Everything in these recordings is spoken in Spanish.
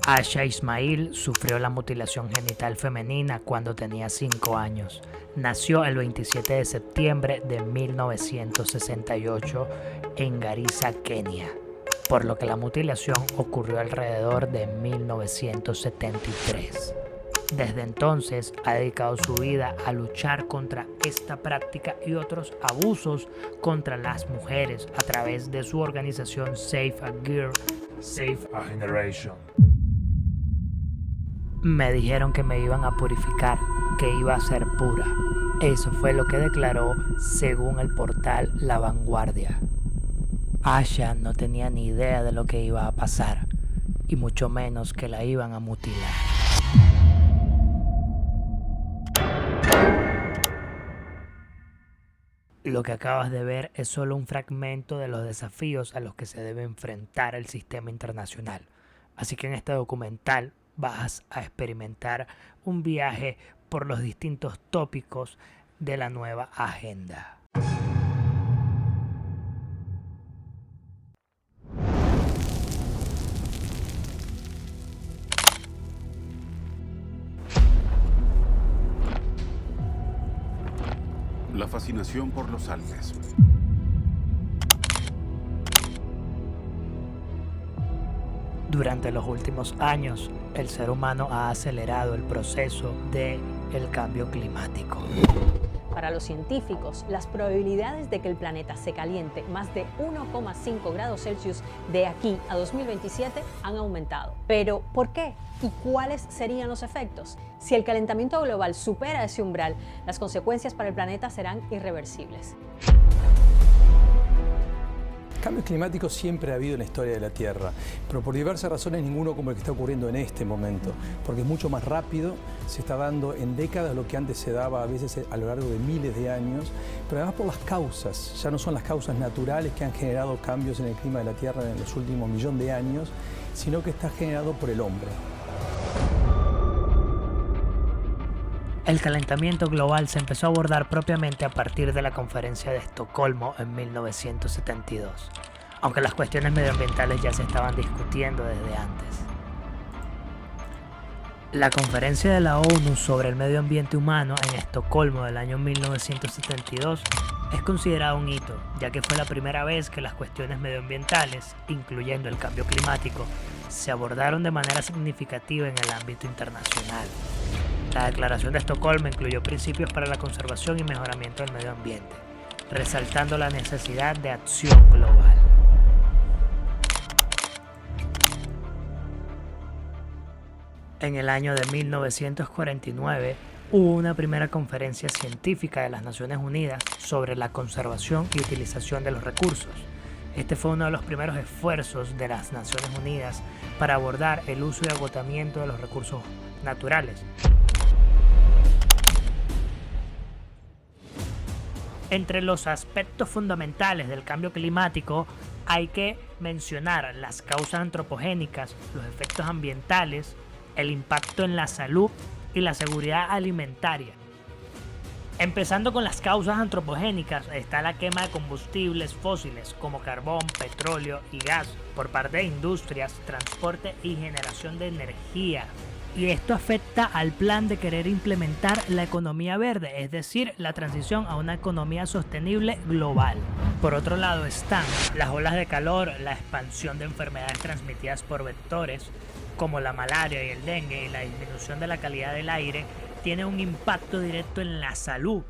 Asha Ismail sufrió la mutilación genital femenina cuando tenía 5 años. Nació el 27 de septiembre de 1968 en Garissa, Kenia, por lo que la mutilación ocurrió alrededor de 1973. Desde entonces ha dedicado su vida a luchar contra esta práctica y otros abusos contra las mujeres a través de su organización Save a Girl, Save a Generation. Me dijeron que me iban a purificar, que iba a ser pura. Eso fue lo que declaró según el portal La Vanguardia. Asha no tenía ni idea de lo que iba a pasar, y mucho menos que la iban a mutilar. Lo que acabas de ver es solo un fragmento de los desafíos a los que se debe enfrentar el sistema internacional. Así que en este documental vas a experimentar un viaje por los distintos tópicos de la nueva agenda. La fascinación por los alces. Durante los últimos años, el ser humano ha acelerado el proceso del cambio climático. Para los científicos, las probabilidades de que el planeta se caliente más de 1,5 grados Celsius de aquí a 2027 han aumentado. Pero, ¿por qué? ¿Y cuáles serían los efectos? Si el calentamiento global supera ese umbral, las consecuencias para el planeta serán irreversibles. Cambios climáticos siempre ha habido en la historia de la Tierra, pero por diversas razones ninguno como el que está ocurriendo en este momento, porque es mucho más rápido, se está dando en décadas lo que antes se daba a veces a lo largo de miles de años, pero además por las causas, ya no son las causas naturales que han generado cambios en el clima de la Tierra en los últimos millones de años, sino que está generado por el hombre. El calentamiento global se empezó a abordar propiamente a partir de la Conferencia de Estocolmo en 1972, aunque las cuestiones medioambientales ya se estaban discutiendo desde antes. La Conferencia de la ONU sobre el Medio Ambiente Humano en Estocolmo del año 1972 es considerada un hito, ya que fue la primera vez que las cuestiones medioambientales, incluyendo el cambio climático, se abordaron de manera significativa en el ámbito internacional. La Declaración de Estocolmo incluyó principios para la conservación y mejoramiento del medio ambiente, resaltando la necesidad de acción global. En el año de 1949 hubo una primera conferencia científica de las Naciones Unidas sobre la conservación y utilización de los recursos. Este fue uno de los primeros esfuerzos de las Naciones Unidas para abordar el uso y agotamiento de los recursos naturales. Entre los aspectos fundamentales del cambio climático hay que mencionar las causas antropogénicas, los efectos ambientales, el impacto en la salud y la seguridad alimentaria. Empezando con las causas antropogénicas está la quema de combustibles fósiles como carbón, petróleo y gas por parte de industrias, transporte y generación de energía. Y esto afecta al plan de querer implementar la economía verde, es decir, la transición a una economía sostenible global. Por otro lado están las olas de calor, la expansión de enfermedades transmitidas por vectores, como la malaria y el dengue, y la disminución de la calidad del aire, tiene un impacto directo en la salud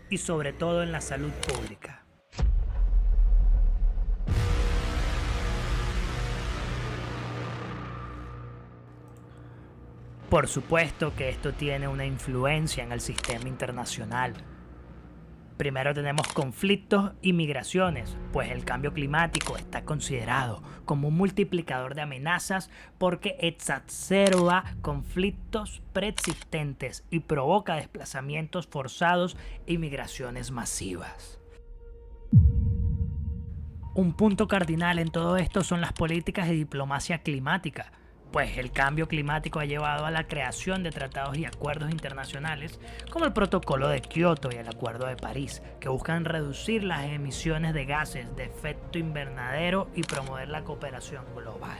y sobre todo en la salud pública. Por supuesto que esto tiene una influencia en el sistema internacional. Primero tenemos conflictos y migraciones, pues el cambio climático está considerado como un multiplicador de amenazas porque exacerba conflictos preexistentes y provoca desplazamientos forzados y migraciones masivas. Un punto cardinal en todo esto son las políticas de diplomacia climática, pues el cambio climático ha llevado a la creación de tratados y acuerdos internacionales como el Protocolo de Kioto y el Acuerdo de París, que buscan reducir las emisiones de gases de efecto invernadero y promover la cooperación global.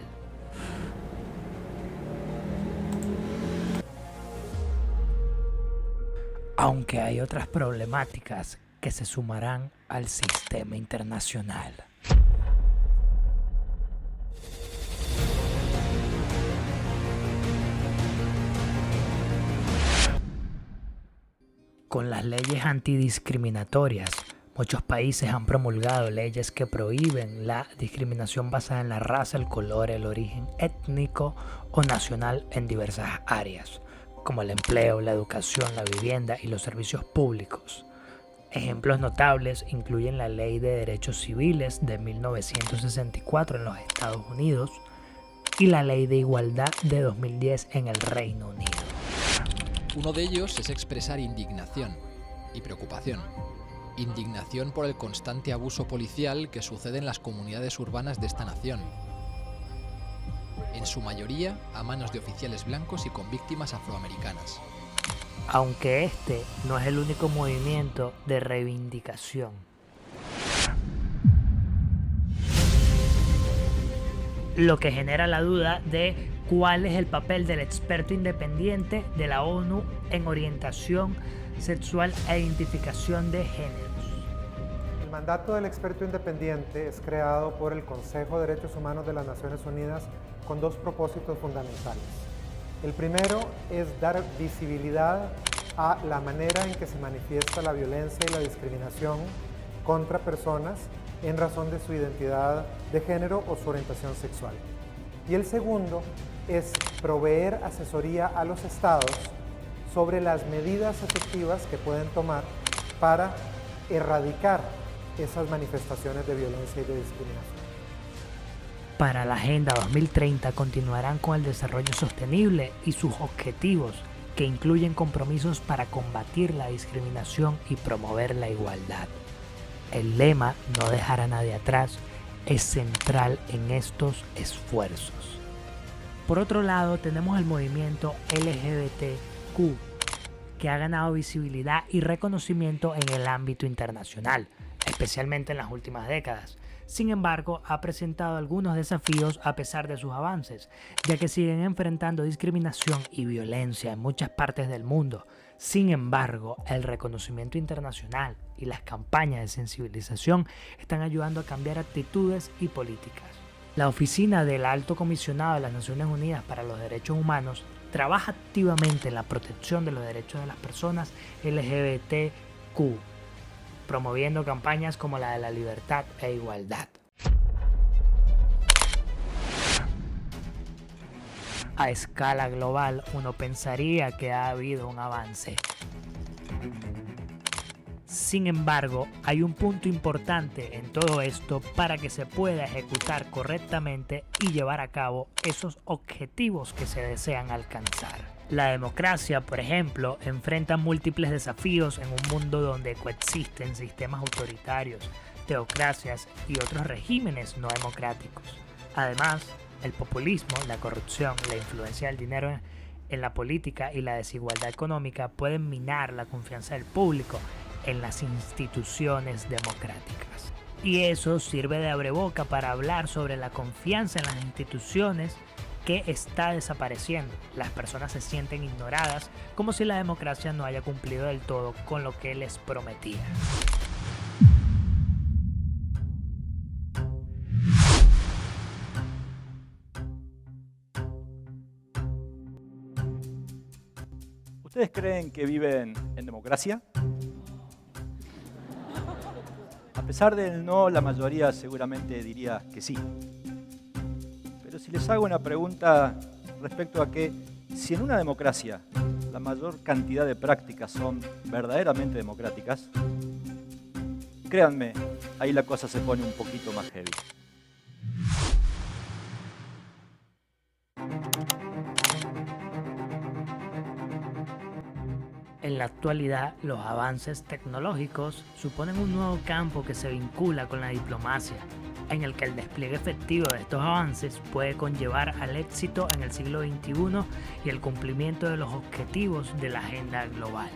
aunque hay otras problemáticas que se sumarán al sistema internacional. Con las leyes antidiscriminatorias, muchos países han promulgado leyes que prohíben la discriminación basada en la raza, el color, el origen étnico o nacional en diversas áreas, como el empleo, la educación, la vivienda y los servicios públicos. Ejemplos notables incluyen la Ley de Derechos Civiles de 1964 en los Estados Unidos y la Ley de Igualdad de 2010 en el Reino Unido. Uno de ellos es expresar indignación y preocupación. Indignación por el constante abuso policial que sucede en las comunidades urbanas de esta nación, en su mayoría a manos de oficiales blancos y con víctimas afroamericanas. Aunque este no es el único movimiento de reivindicación. Lo que genera la duda de cuál es el papel del experto independiente de la ONU en orientación sexual e identificación de géneros. El mandato del experto independiente es creado por el Consejo de Derechos Humanos de las Naciones Unidas con dos propósitos fundamentales. El primero es dar visibilidad a la manera en que se manifiesta la violencia y la discriminación contra personas en razón de su identidad de género o su orientación sexual. Y el segundo es proveer asesoría a los estados sobre las medidas efectivas que pueden tomar para erradicar esas manifestaciones de violencia y de discriminación. Para la Agenda 2030 continuarán con el desarrollo sostenible y sus objetivos, que incluyen compromisos para combatir la discriminación y promover la igualdad. El lema "No dejar a nadie atrás" es central en estos esfuerzos. Por otro lado, tenemos el movimiento LGBTQ, que ha ganado visibilidad y reconocimiento en el ámbito internacional, especialmente en las últimas décadas. Sin embargo, ha presentado algunos desafíos a pesar de sus avances, ya que siguen enfrentando discriminación y violencia en muchas partes del mundo. Sin embargo, el reconocimiento internacional y las campañas de sensibilización están ayudando a cambiar actitudes y políticas. La Oficina del Alto Comisionado de las Naciones Unidas para los Derechos Humanos trabaja activamente en la protección de los derechos de las personas LGBTQ, promoviendo campañas como la de la libertad e igualdad. A escala global, uno pensaría que ha habido un avance. Sin embargo, hay un punto importante en todo esto para que se pueda ejecutar correctamente y llevar a cabo esos objetivos que se desean alcanzar. La democracia, por ejemplo, enfrenta múltiples desafíos en un mundo donde coexisten sistemas autoritarios, teocracias y otros regímenes no democráticos. Además, el populismo, la corrupción, la influencia del dinero en la política y la desigualdad económica pueden minar la confianza del público en las instituciones democráticas. Y eso sirve de abreboca para hablar sobre la confianza en las instituciones que está desapareciendo. Las personas se sienten ignoradas, como si la democracia no haya cumplido del todo con lo que les prometía. ¿Ustedes creen que viven en democracia? A pesar del no, la mayoría seguramente diría que sí. Pero si les hago una pregunta respecto a que, si en una democracia la mayor cantidad de prácticas son verdaderamente democráticas, créanme, ahí la cosa se pone un poquito más heavy. En la actualidad, los avances tecnológicos suponen un nuevo campo que se vincula con la diplomacia, en el que el despliegue efectivo de estos avances puede conllevar al éxito en el siglo XXI y el cumplimiento de los objetivos de la agenda global.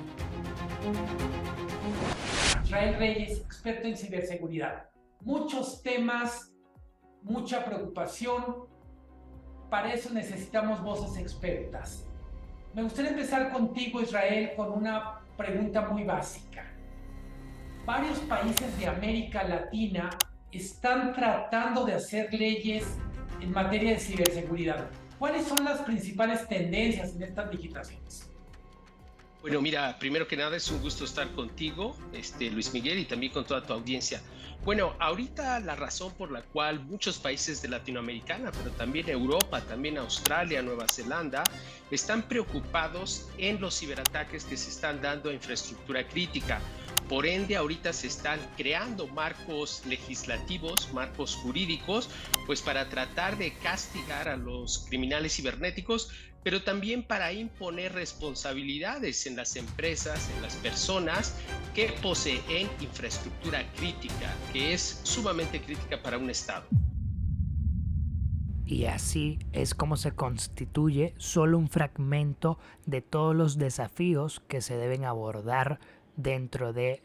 Israel Reyes, experto en ciberseguridad. Muchos temas, mucha preocupación. Para eso necesitamos voces expertas. Me gustaría empezar contigo, Israel, con una pregunta muy básica. Varios países de América Latina están tratando de hacer leyes en materia de ciberseguridad. ¿Cuáles son las principales tendencias en estas legislaciones? Bueno, mira, primero que nada es un gusto estar contigo, Luis Miguel, y también con toda tu audiencia. Bueno, ahorita la razón por la cual muchos países de Latinoamérica, pero también Europa, también Australia, Nueva Zelanda, están preocupados en los ciberataques que se están dando a infraestructura crítica. Por ende, ahorita se están creando marcos legislativos, marcos jurídicos, pues para tratar de castigar a los criminales cibernéticos, pero también para imponer responsabilidades en las empresas, en las personas que poseen infraestructura crítica, que es sumamente crítica para un Estado. Y así es como se constituye solo un fragmento de todos los desafíos que se deben abordar dentro de